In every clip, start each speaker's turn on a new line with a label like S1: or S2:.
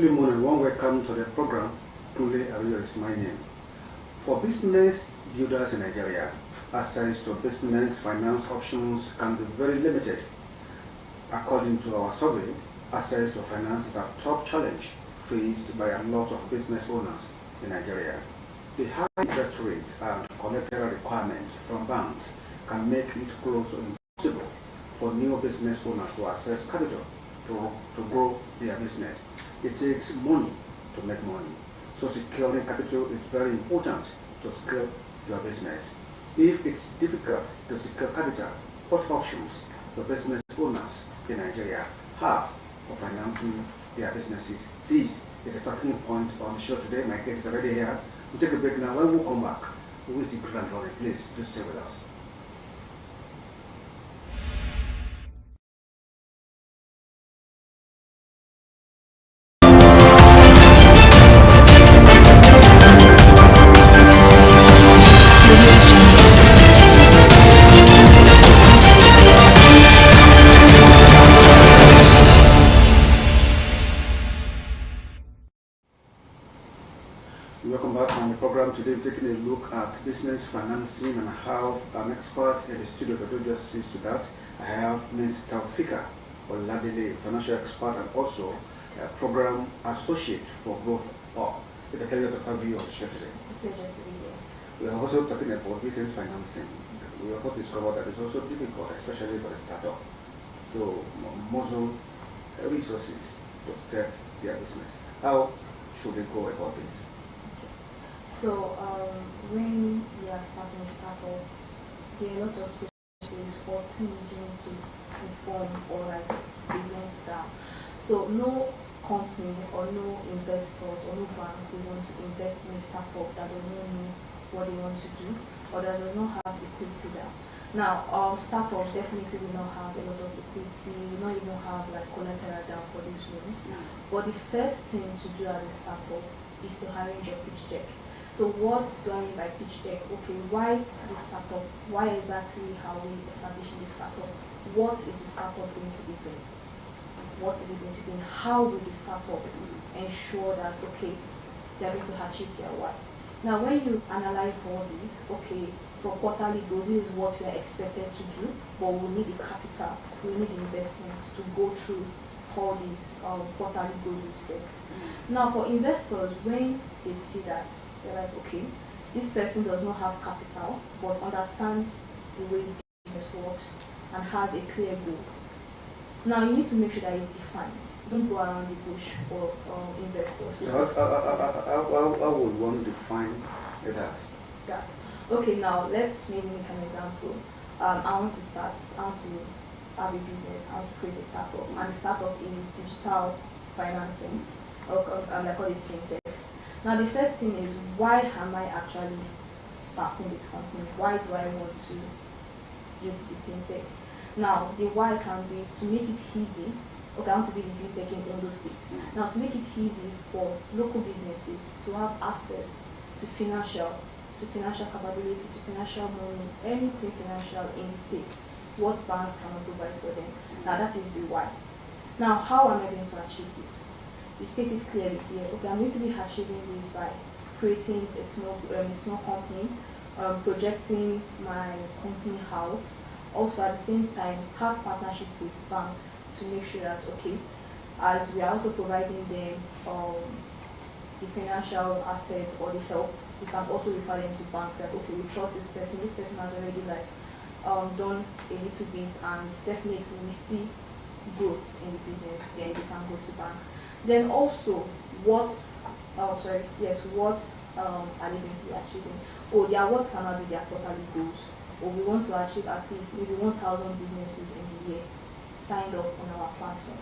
S1: Lovely morning, warm welcome to the program. Kunle Ario is my name. For business builders in Nigeria, access to business finance options can be very limited. According to our survey, access to finance is a top challenge faced by a lot of business owners in Nigeria. The high interest rates and collateral requirements from banks can make it close to impossible for new business owners to access capital to grow their business. It takes money to make money. So securing capital is very important to scale your business. If it's difficult to secure capital, what options the business owners in Nigeria have for financing their businesses? This is a talking point on the show today. My guest is already here. We'll take a break now. When we come back, we will see Grand Glory. Please stay with us. Welcome back on the program. Today we're taking a look at business financing and how an expert in the studio that will just sees to that. I have Ms. Taufika Oladele, financial expert and also a program associate for both. It's a pleasure to have you on the show today.
S2: It's a pleasure to be here.
S1: We are also talking about business financing. We also discovered that it's also difficult, especially for the startup, to muzzle resources to start their business. How should they go about this?
S2: So when you are starting a startup, there are a lot of resources or things you need to inform or like present down. So no company or no investors or no bank will want to invest in a startup that does not know what they want to do or that does not have liquidity down. Now, startups definitely will not have a lot of liquidity, will not even have like collateral down for these loans. But the first thing to do as a startup is to arrange your pitch deck. So what do I mean by pitch deck? Okay, why this startup? Why exactly are we establishing this startup? What is the startup going to be doing? What is it going to be doing? How will the startup ensure that, okay, they're going to achieve their why? Now, when you analyze all this, okay, for quarterly goals, this is what we are expected to do, but we need the capital, we need the investments to go through all these quarterly goals we've set. Now, for investors, when they see that, they're like, okay, this person does not have capital, but understands the way the business works and has a clear goal. Now, you need to make sure that it's defined. Don't go around the bush for investors.
S1: So how would one define that?
S2: Okay, now let's maybe make an example. I want to have a business, I want to create a startup, and the startup is digital financing, or like all these fintechs. Now the first thing is, why am I actually starting this company? Why do I want to use the fintech? Now the why can be to make it easy. Okay, I want to be the fintech in Ondo State. Now to make it easy for local businesses to have access to financial capability, to financial money, anything financial in the state, what bank cannot provide for them. Now that is the why. Now how am I going to achieve this? You state it clearly there. Okay, I'm going to be achieving this by creating a small company, projecting my company out. Also at the same time have partnership with banks to make sure that, okay, as we are also providing them the financial asset or the help, we can also refer them to banks like, okay, we trust this person has already like done a little bit and definitely we see growth in the business, then we can go to bank. Then also what are they going to be achieving? What cannot be their quarterly goals? Or we want to achieve at least maybe 1,000 businesses in the year signed up on our platform.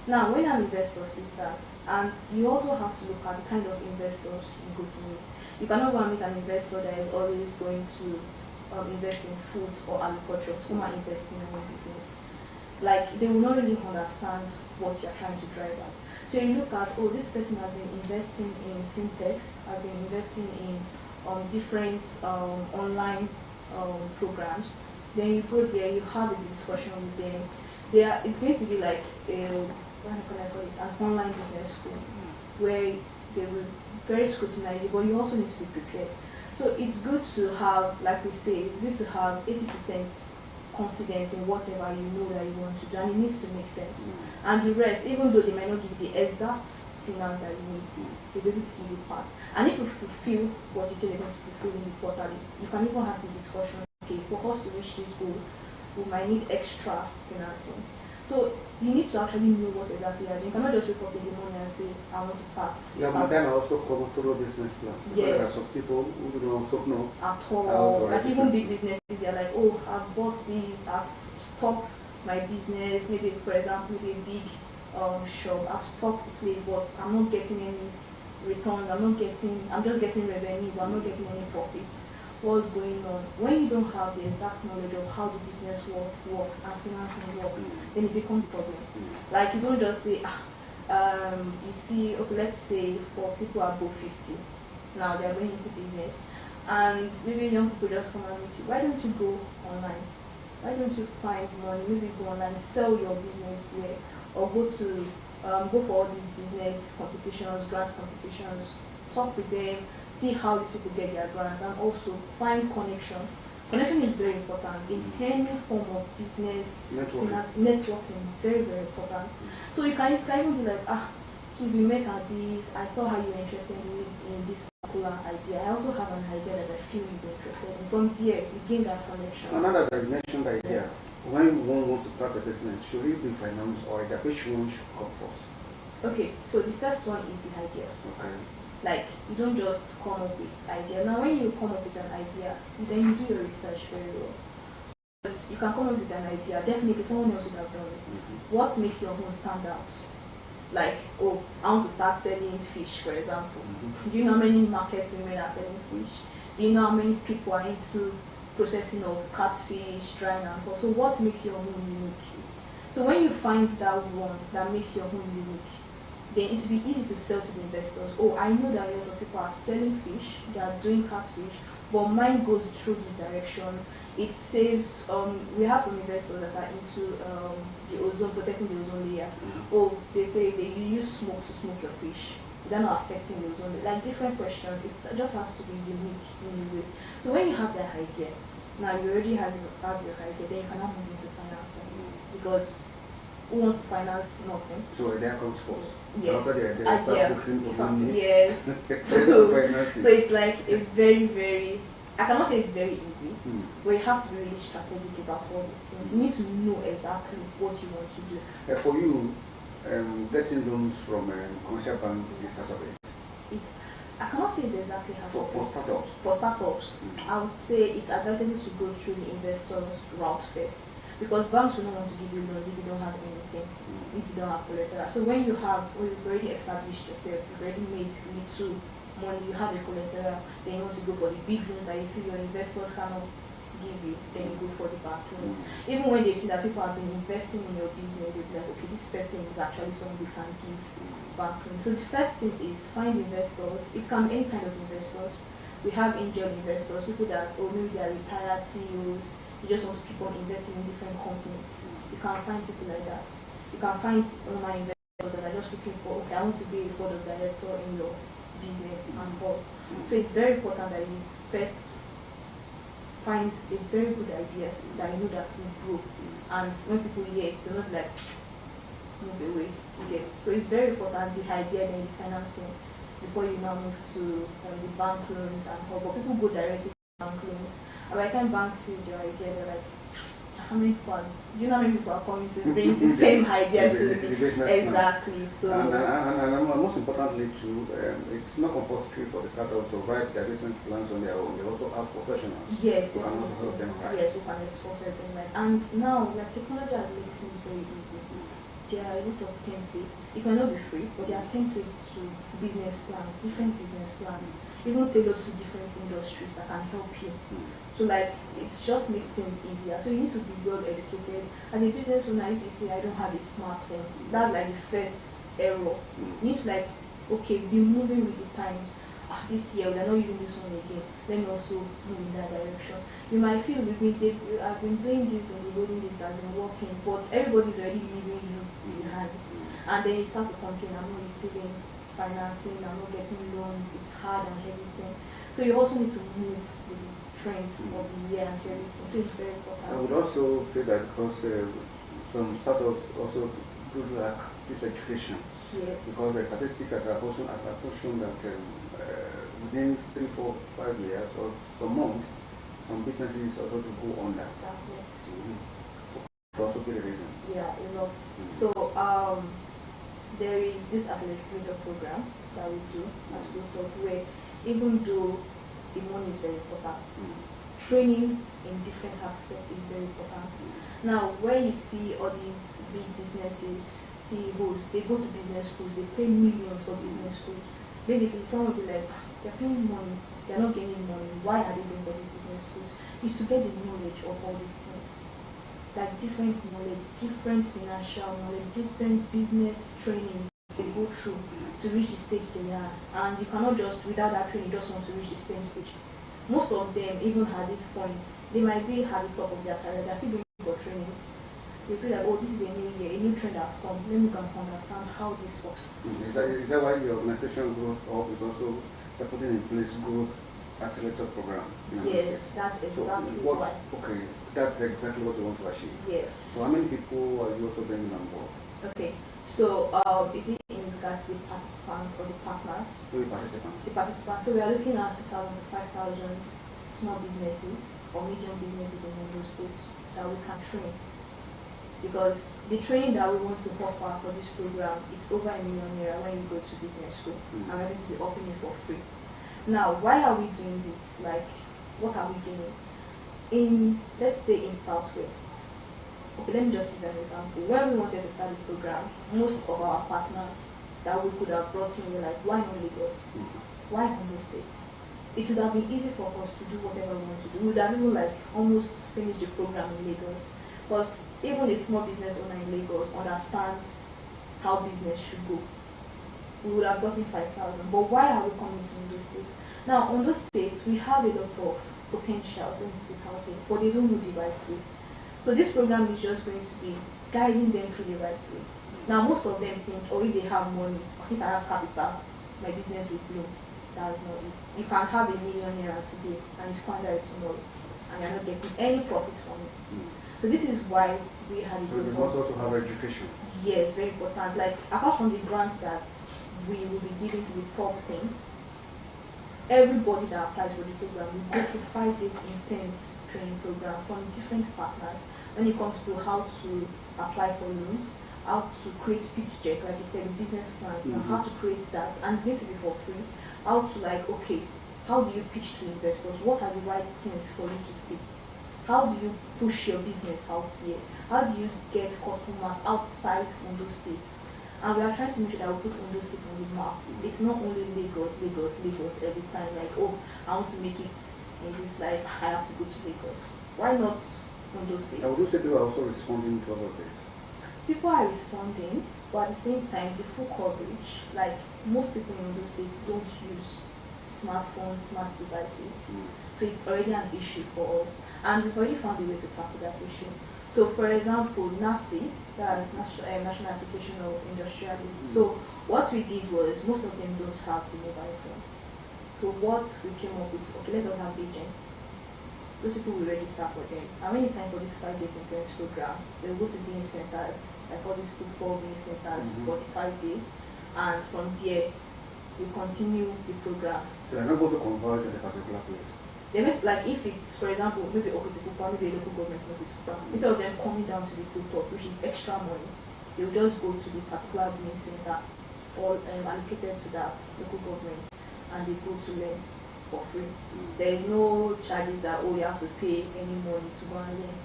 S2: Now, when an investor sees that, and you also have to look at the kind of investors you go to meet. You cannot go and meet an investor that is always going to invest in food or agriculture, who might invest in your business. Like, they will not really understand what you're trying to drive at. So you look at, this person has been investing in fintechs, has been investing in different online programs. Then you go there, you have a discussion with them. It's going to be like a what can I call it, an online business school where they will very scrutinize you, but you also need to be prepared. So it's good to have, like we say, it's good to have 80% confidence in whatever you know that you want to do, and it needs to make sense. And the rest, even though they might not give you the exact finance that you need, they'll be able to give you parts. And if you fulfill what you say they're going to fulfill in the quarterly, you can even have the discussion, okay, for us to reach this goal, we might need extra financing. So you need to actually know what exactly you're doing. You cannot just wake up in the morning and say, I want to start.
S1: Yeah, but then also follow business plans.
S2: Yes.
S1: There are some people who do not also know
S2: at all. Like even big businesses, they're like, oh, I've bought this, I've stocked my business, maybe for example, maybe a big shop, I've stocked the place, but I'm not getting any returns, I'm just getting revenue, but I'm not getting any profits. What's going on? When you don't have the exact knowledge of how the business works and financing works, then it becomes a problem. Like you don't just say, you see, okay, let's say for people above 50, now they're going into business, and maybe young people just come and meet you. Why don't you go online? Why don't you find money? Maybe go online, sell your business there, or go for all these business competitions, grants competitions, talk with them, see how these people get their grants, and also find connection. Connection is very important in any form of business. Networking, very, very important. So you can even be like, please, we met at this, I saw how you're interested in this particular idea. I also have an idea that I feel you're interested in. From there, you gain that connection.
S1: Another that you mentioned idea, when one wants to start a business, should it be finance or idea? Which one should come first?
S2: Okay, so the first one is the idea.
S1: Okay.
S2: Like, you don't just come up with idea. Now, when you come up with an idea, then you do your research very well. Because you can come up with an idea, definitely someone else would have done it. What makes your own stand out? Like, oh, I want to start selling fish, for example. Do you know how many markets women are selling fish? Do you know how many people are into processing of catfish, drying and all? So what makes your own unique? So when you find that one that makes your own unique, then it will be easy to sell to the investors. Oh, I know that a lot of people are selling fish, they are doing catfish, but mine goes through this direction. It saves, we have some investors that are into the ozone, protecting the ozone layer. Oh, they say you use smoke to smoke your fish. They're not affecting the ozone layer. Like different questions, it just has to be unique in a way. So when you have that idea, now you already have your idea, then you cannot move into financing. Because who wants to finance nothing? So
S1: idea comes first.
S2: Yes.
S1: Yes.
S2: So it's like a very, very, I cannot say it's very easy, but you have to be really strategic about all these things. You need to know exactly what you want to do.
S1: For you, getting loans from commercial banks is sort of it.
S2: I cannot say it's exactly how
S1: for startups.
S2: For startups, I would say it's advisable to go through the investors route first. Because banks will not want to give you loans if you don't have anything, if you don't have collateral. So when you've already established yourself, you've already made little money, you have a collateral, then you want to go for the big loans that you feel your investors cannot give you, then you go for the bank loans. Even when they see that people have been investing in your business, they'll be like, okay, this person is actually someone we can give bank loans. So the first thing is find investors. It can be any kind of investors. We have angel investors, people that, maybe they are retired CEOs, you just want to keep on investing in different companies. You can find people like that. You can find online investors that are just looking for, okay, I want to be a board of director in your business and all. So it's very important that you first find a very good idea that you know that will grow. And when people hear it, they're not like, move away. You get it. So it's very important, the idea, then the financing, before you now move to the bank loans and all. But people go directly to bank loans. And by the time bank sees your idea, they're like, how many people? Do you know how many people are coming to bring the same idea to me? Exactly. So
S1: and most importantly too, it's not compulsory for the startups to write their business plans on their own. They also have professionals.
S2: Yes,
S1: who can also help them write.
S2: Yes, who can also help them write. And now, like technology has made things very easy. There are a lot of templates. It might not be free, but there are templates to business plans, different business plans, even tailored to different industries that can help you. So like, it just makes things easier. So you need to be well educated. As a business owner, if you say, I don't have a smartphone, that's like the first error. You need to like, okay, be moving with the times. This year, we are not using this one again. Let me also move in that direction. You might feel with me, I've been doing this in the olden days, I've been working, but everybody's already leaving you behind. And then you start to complain, I'm not receiving financing, I'm not getting loans, it's hard and everything. So you also need to move with the trend of the year and everything. So it's very important.
S1: I would also say that because some startups also do lack this education.
S2: Yes.
S1: Because the statistics have also shown that within 3, 4, 5 years or some months, some businesses also to go on that. Also be the reason.
S2: Yeah, a lot. So there is this accelerator program that we do at Rooftop where even though the money is very important, training in different aspects is very important. Now, when you see all these big businesses, CEOs, they go to business schools, they pay millions for business schools. Basically, someone will be like, they're paying money, they're not getting money, why are they going for these business schools? It's to get the knowledge of all these things. Like different knowledge, different financial knowledge, different business training they go through to reach the stage they are. And you cannot just, without that training, just want to reach the same stage. Most of them, even at this point, they might be at the top of their career, they're still going for trainings. They feel like, oh, this is a new year, a new trend has come, let me understand how this works.
S1: Is that why the organization growth hub is also putting in place growth accelerator program?
S2: Yes, that's exactly why.
S1: Okay, that's exactly what you want to achieve.
S2: Yes.
S1: So how many people are you also bringing on board?
S2: Okay, so is it in regards to the participants or the partners?
S1: The participants.
S2: The participants. So we are looking at 2,000 to 5,000 small businesses or medium businesses in those states that we can train. Because the training that we want to offer for this program, it's over ₦1 million when you go to business school. And we're going to be offering it for free. Now, why are we doing this? Like, what are we doing? In, let's say, in Southwest. Okay, let me just use an example. When we wanted to start the program, most of our partners that we could have brought in were like, why not Lagos? Why Ondo State? It would have been easy for us to do whatever we want to do. We would have even like almost finished the program in Lagos. Because even a small business owner in Lagos understands how business should go. We would have gotten 5,000. But why are we coming to Ondo State? Now, Ondo State, we have a lot of potentials in music, but they don't know the right way. So this program is just going to be guiding them through the right way. Now, most of them think, oh, if they have money, if I have capital, my business will grow. That's not it. You can have ₦1 million today and you squander it tomorrow, and you're not getting any profit from it. So this is why we had it.
S1: So they must also have education.
S2: Yes, very important. Like apart from the grants that we will be giving to the top thing, everybody that applies for the program will go through 5 days intense training program from different partners when it comes to how to apply for loans, how to create pitch deck, like you said, business plans, and how to create that, and it's going to be for free. How to like, okay, how do you pitch to investors? What are the right things for you to see? How do you push your business out there? How do you get customers outside Ondo State? And we are trying to make sure that we put Ondo State on the map. It's not only Lagos every time, like, oh, I want to make it in this life, I have to go to Lagos. Why not Ondo State?
S1: I would say people are also responding to all of this.
S2: People are responding, but at the same time, the full coverage, like most people in Ondo State don't use smartphones, smart devices. So it's already an issue for us. And we've already found a way to tackle that issue. So for example, NACI, that is National Association of Industrialists. So what we did was, most of them don't have the mobile phone. So what we came up with, okay, let us have agents. Those people will register for them. And when it's time for this 5 days intense program, they will go to viewing centers, like all these football viewing centers for the 5 days. And from there, we continue the program.
S1: So they're not going to converge in a particular place.
S2: They meant like if it's, for example, maybe Okitipupa, maybe a local government in Okitipupa, instead of them coming down to the rooftop, which is extra money, they will just go to the particular viewing center, all allocated to that local government, and they go to learn for free. There is no charges that, oh, you have to pay any money to go and learn.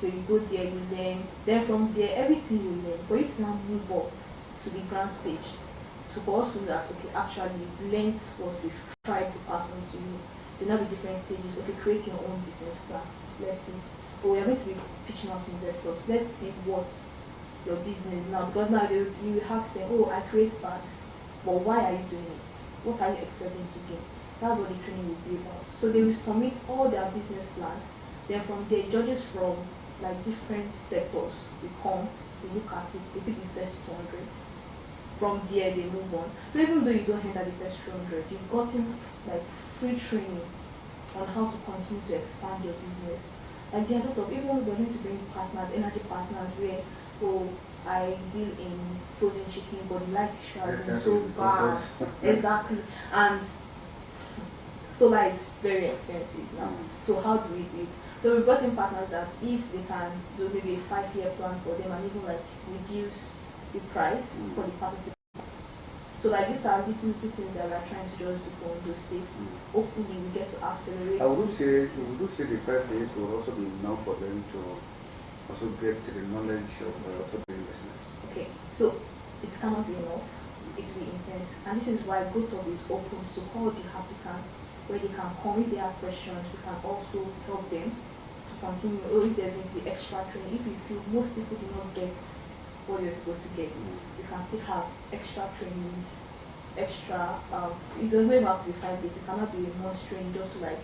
S2: So you go there, you learn, then from there, everything you learn, for you to now move up to the grand stage, so for us to know that, okay, actually, you've learned what we've tried to pass on to you. There will be different stages. Okay, create your own business plan. Let's see. But we are going to be pitching out to investors. Let's see what your business now, because now you will have to say, oh, I create bags, but why are you doing it? What are you expecting to gain? That's what the training will be about. So they will submit all their business plans. Then from there, judges from like different sectors. They come, they look at it, they pick the first 200. From there, they move on. So even though you don't enter the first 200, you've gotten like free training on how to continue to expand your business. Like there are a lot of, even we're going to bring partners, energy partners, where, oh, I deal in frozen chicken, but the light issue has been so bad. Exactly. And solar is very expensive now. So how do we do it? So we've got in partners that if they can do maybe a 5-year plan for them and even like reduce the price for the participants. So like these are little things that we're trying to just do for those states. Hopefully we get to accelerate.
S1: I would say the 5 days will also be enough for them to also get the knowledge of also doing business.
S2: Okay, so it cannot be enough. It will be intense, and this is why GoTop is open to all the applicants, where they can come if they have questions. We can also help them to continue, or if there's going to be extra training. If you feel most people do not get what you're supposed to get, you can still have extra trainings, extra. It doesn't even have to be 5 days. It cannot be a month training just to like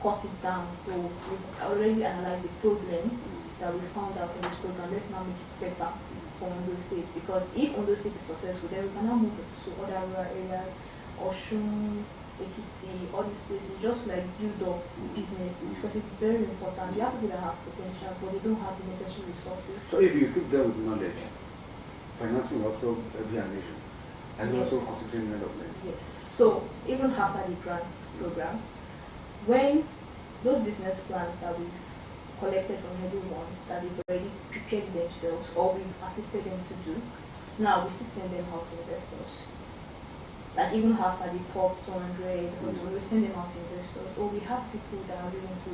S2: cut it down. So we've already analyzed the problem that we found out in this program. Let's now make it better for Ondo State, because if Ondo State is successful, then we can now move to other rural areas, Oshun, Ekiti, all these places, just like build up businesses, because it's very important. You have people that have potential, but they don't have the necessary resources.
S1: So if you equip them with knowledge, financing will also be an issue, and also considering development.
S2: Yes. So even after the grant program, when those business plans that we've collected from everyone, that they've already prepared themselves or we've assisted them to do, now we still send them out to investors. Like even after the top 200, we send them out to investors. Or we have people that are willing to,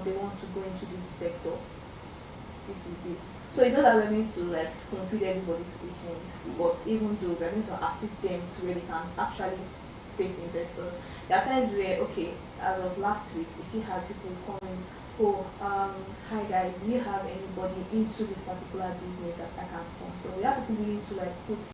S2: they want to go into this sector. This is this. So it's not that we're going to like spoon feed everybody to the end, but even though we're going to assist them to where they can actually face investors. There are times where, okay, as of last week, we still had people calling, oh, hi guys, do you have anybody into this particular business that I can sponsor? We have people willing to like put